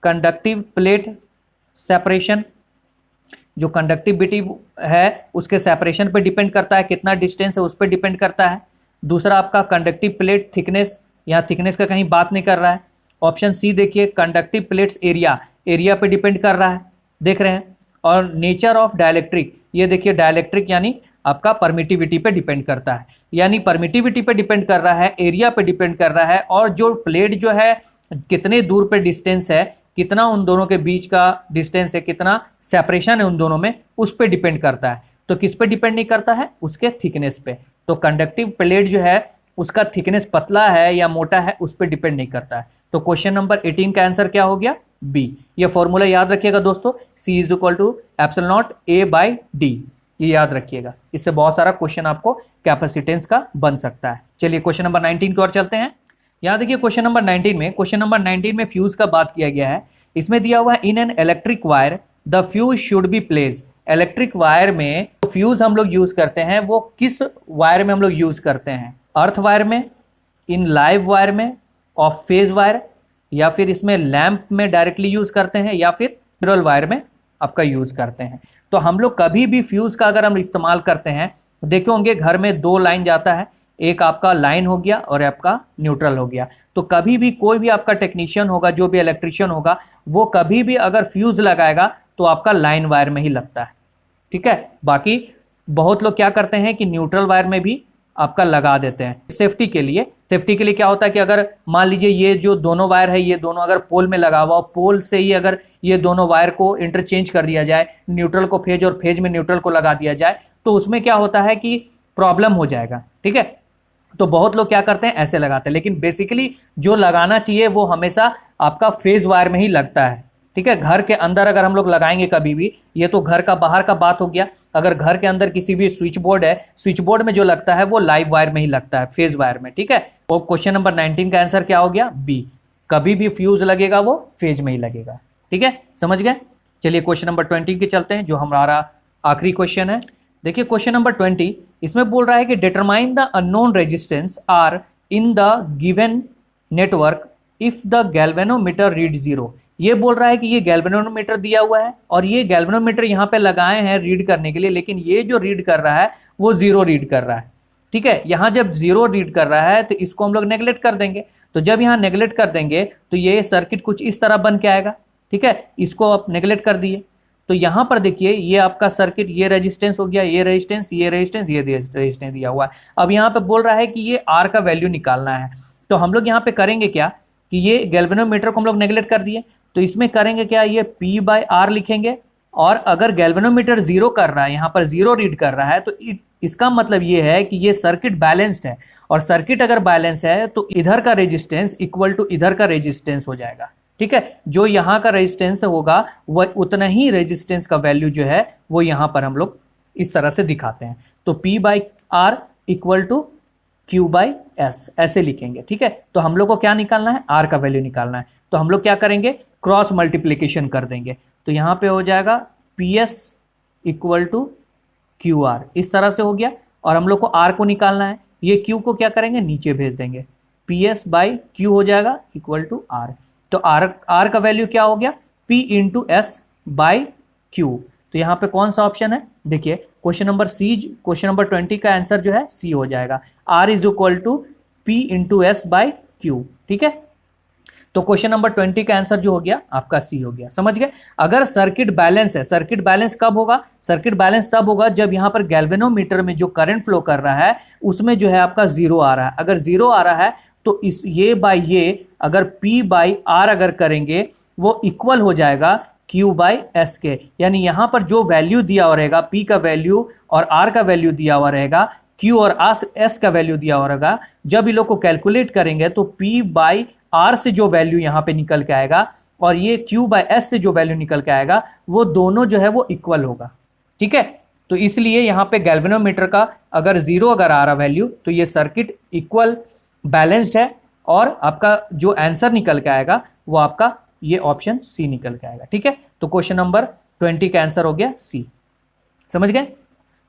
कंडक्टिव प्लेट सेपरेशन, जो कंडक्टिविटी है उसके सेपरेशन पे डिपेंड करता है, कितना डिस्टेंस है उस पर डिपेंड करता है। दूसरा आपका कंडक्टिव प्लेट थिकनेस, यहाँ थिकनेस का कहीं बात नहीं कर रहा है। ऑप्शन सी देखिए, कंडक्टिव प्लेट्स एरिया, एरिया पे डिपेंड कर रहा है, देख रहे हैं। और नेचर ऑफ डाइलेक्ट्रिक, ये देखिए डाइलेक्ट्रिक यानी आपका परमिटिविटी पे डिपेंड करता है, यानी परमिटिविटी पे डिपेंड कर रहा है, एरिया पे डिपेंड कर रहा है, और जो प्लेट जो है कितने दूर पे डिस्टेंस है, कितना उन दोनों के बीच का डिस्टेंस है, कितना सेपरेशन है उन दोनों में, उस पे डिपेंड करता है। तो किस पे डिपेंड नहीं करता है, उसके थिकनेस पे। तो कंडक्टिव प्लेट जो है उसका थिकनेस पतला है या मोटा है उस पर डिपेंड नहीं करता है। तो क्वेश्चन नंबर 18 का आंसर क्या हो गया, बी। ये फॉर्मूला याद रखिएगा दोस्तों, C is equal to epsilon not A by D, ये याद रखिएगा। इससे बहुत सारा क्वेश्चन आपको कैपेसिटेंस का बन सकता है। चलिए क्वेश्चन नंबर 19 की ओर चलते हैं। यहाँ देखिए क्वेश्चन नंबर 19 में फ्यूज का बात किया गया है। इसमें दिया हुआ है in an electric wire the fuse should be placed. Electric wire में फ्यूज हम लोग यूज करते हैं, वो किस वायर में हम लोग यूज करते हैं, अर्थ वायर में, इन लाइव वायर में, ऑफ फेज वायर, या फिर इसमें लैंप में डायरेक्टली यूज करते हैं, या फिर न्यूट्रल वायर में आपका यूज करते हैं। तो हम लोग कभी भी फ्यूज का अगर हम इस्तेमाल करते हैं, देखे होंगे घर में दो लाइन जाता है, एक आपका लाइन हो गया और आपका न्यूट्रल हो गया। तो कभी भी कोई भी आपका टेक्नीशियन होगा, जो भी इलेक्ट्रिशियन होगा, वो कभी भी अगर फ्यूज लगाएगा तो आपका लाइन वायर में ही लगता है, ठीक है। बाकी बहुत लोग क्या करते हैं कि न्यूट्रल वायर में भी आपका लगा देते हैं सेफ्टी के लिए। सेफ्टी के लिए क्या होता है कि अगर मान लीजिए ये जो दोनों वायर है, ये दोनों अगर पोल में लगा हुआ, पोल से ही अगर ये दोनों वायर को इंटरचेंज कर दिया जाए, न्यूट्रल को फेज और फेज में न्यूट्रल को लगा दिया जाए, तो उसमें क्या होता है कि प्रॉब्लम हो जाएगा, ठीक है। तो बहुत लोग क्या करते हैं, ऐसे लगाते हैं, लेकिन बेसिकली जो लगाना चाहिए वो हमेशा आपका फेज वायर में ही लगता है, ठीक है। घर के अंदर अगर हम लोग लगाएंगे कभी भी, ये तो घर का बाहर का बात हो गया। अगर घर के अंदर किसी भी स्विच बोर्ड है, स्विच बोर्ड में जो लगता है वो लाइव वायर में ही लगता है, फेज वायर में, ठीक है। तो क्वेश्चन नंबर 19 का आंसर क्या हो गया, बी। कभी भी फ्यूज लगेगा वो फेज में ही लगेगा, ठीक है, समझ गए। चलिए क्वेश्चन नंबर 20 के चलते हैं, जो हमारा आखिरी क्वेश्चन है। देखिए क्वेश्चन नंबर 20, इसमें बोल रहा है कि determine the unknown resistance R in the given network if the galvanometer read 0। ये बोल रहा है कि ये गैल्वेनोमीटर दिया हुआ है और ये गैल्वेनोमीटर यहाँ पे लगाए हैं रीड करने के लिए, लेकिन ये जो रीड कर रहा है वो 0 रीड कर रहा है, ठीक है। यहाँ जब 0 रीड कर रहा है तो इसको हम लोग नेगलेक्ट कर देंगे। तो जब यहाँ नेगलेक्ट कर देंगे तो ये सर्किट कुछ इस तरह बन के आएगा, ठीक है। इसको आप नेगलेक्ट कर दिए तो यहाँ पर देखिए ये आपका सर्किट, ये रेजिस्टेंस हो गया, ये रेजिस्टेंस, ये रेजिस्टेंस, ये रेजिस्टेंस दिया हुआ है। अब यहाँ पे बोल रहा है कि ये R का वैल्यू निकालना है। तो हम लोग यहाँ पे करेंगे क्या कि ये गैल्वेनोमीटर को हम लोग नेगलेक्ट कर दिए, तो इसमें करेंगे क्या, ये P/R लिखेंगे। और अगर गैल्वेनोमीटर 0 कर रहा है, यहाँ पर 0 रीड कर रहा है, तो इसका मतलब ये है कि ये सर्किट बैलेंस्ड है। और सर्किट अगर बैलेंस है तो इधर का रेजिस्टेंस इक्वल टू इधर का रेजिस्टेंस हो जाएगा, ठीक है। जो यहाँ का रेजिस्टेंस होगा वह उतना ही रेजिस्टेंस का वैल्यू जो है वो यहाँ पर हम लोग इस तरह से दिखाते हैं। तो P/R इक्वल टू Q/S ऐसे लिखेंगे, ठीक है। तो हम लोग को क्या निकालना है, R का वैल्यू निकालना है। तो हम लोग क्या करेंगे, क्रॉस मल्टीप्लीकेशन कर देंगे। तो यहाँ पे हो जाएगा PS इक्वल टू QR, इस तरह से हो गया। और हम लोग को R को निकालना है, ये Q को क्या करेंगे, नीचे भेज देंगे, PS/Q हो जाएगा इक्वल टू R। तो R का वैल्यू क्या हो गया, P इंटू S/Q। तो यहाँ पे कौन सा ऑप्शन है, देखिए क्वेश्चन नंबर 20 का आंसर जो है C हो जाएगा। R is equal to P into S/Q, ठीक है। तो क्वेश्चन नंबर 20 का आंसर जो हो गया आपका C हो गया, समझ गए। अगर सर्किट बैलेंस है, सर्किट बैलेंस कब होगा, सर्किट बैलेंस तब होगा जब यहाँ पर गैल्वेनोमीटर में जो करंट फ्लो कर रहा है उसमें जो है आपका 0 आ रहा है। अगर 0 आ रहा है तो इस ये बाय ये अगर P/R अगर करेंगे वो इक्वल हो जाएगा Q/S के। यानी यहाँ पर जो वैल्यू दिया हुआ रहेगा, P का वैल्यू और R का वैल्यू दिया हुआ रहेगा, Q और S का वैल्यू दिया हुआ रहेगा, जब इन लोग को कैलकुलेट करेंगे तो P/R से जो वैल्यू यहाँ पे निकल के आएगा और ये Q/S से जो वैल्यू निकल के आएगा वो दोनों जो है वो इक्वल होगा, ठीक है। तो इसलिए यहाँ पे गैल्वेनोमीटर का अगर 0 अगर आ रहा वैल्यू तो ये सर्किट इक्वल बैलेंस्ड है और आपका जो आंसर निकल के आएगा वो आपका ये ऑप्शन C निकल के आएगा, ठीक है। तो क्वेश्चन नंबर 20 का आंसर हो गया C, समझ गए।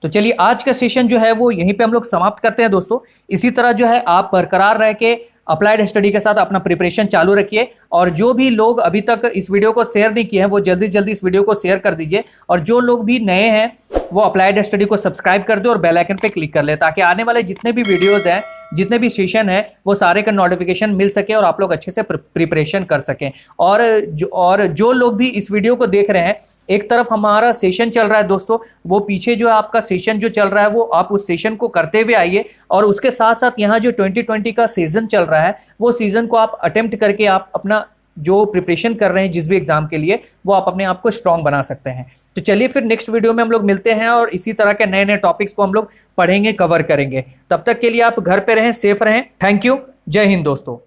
तो चलिए आज का सेशन जो है वो यहीं पे हम लोग समाप्त करते हैं दोस्तों। इसी तरह जो है आप बरकरार रह के अप्लाइड स्टडी के साथ अपना प्रिपरेशन चालू रखिए। और जो भी लोग अभी तक इस वीडियो को शेयर नहीं किए हैं वो जल्दी से जल्दी इस वीडियो को शेयर कर दीजिए। और जो लोग भी नए हैं वो अप्लाइड स्टडी को सब्सक्राइब कर दे और बेल आइकन पे क्लिक कर ले, ताकि आने वाले जितने भी वीडियोस हैं, जितने भी सेशन है, वो सारे का नोटिफिकेशन मिल सके और आप लोग अच्छे से प्रिपरेशन कर सकें। और जो लोग भी इस वीडियो को देख रहे हैं, एक तरफ हमारा सेशन चल रहा है दोस्तों, वो पीछे जो आपका सेशन जो चल रहा है वो आप उस सेशन को करते हुए आइए। और उसके साथ साथ यहाँ जो 2020 का सीजन चल रहा है वो सीजन को आप अटेम्प्ट करके आप अपना जो प्रिपरेशन कर रहे हैं जिस भी एग्जाम के लिए, वो आप अपने आप को स्ट्रांग बना सकते हैं। तो चलिए फिर नेक्स्ट वीडियो में हम लोग मिलते हैं और इसी तरह के नए नए टॉपिक्स को हम लोग पढ़ेंगे, कवर करेंगे। तब तक के लिए आप घर पे रहें, सेफ रहें। Thank you. जय हिंद दोस्तों।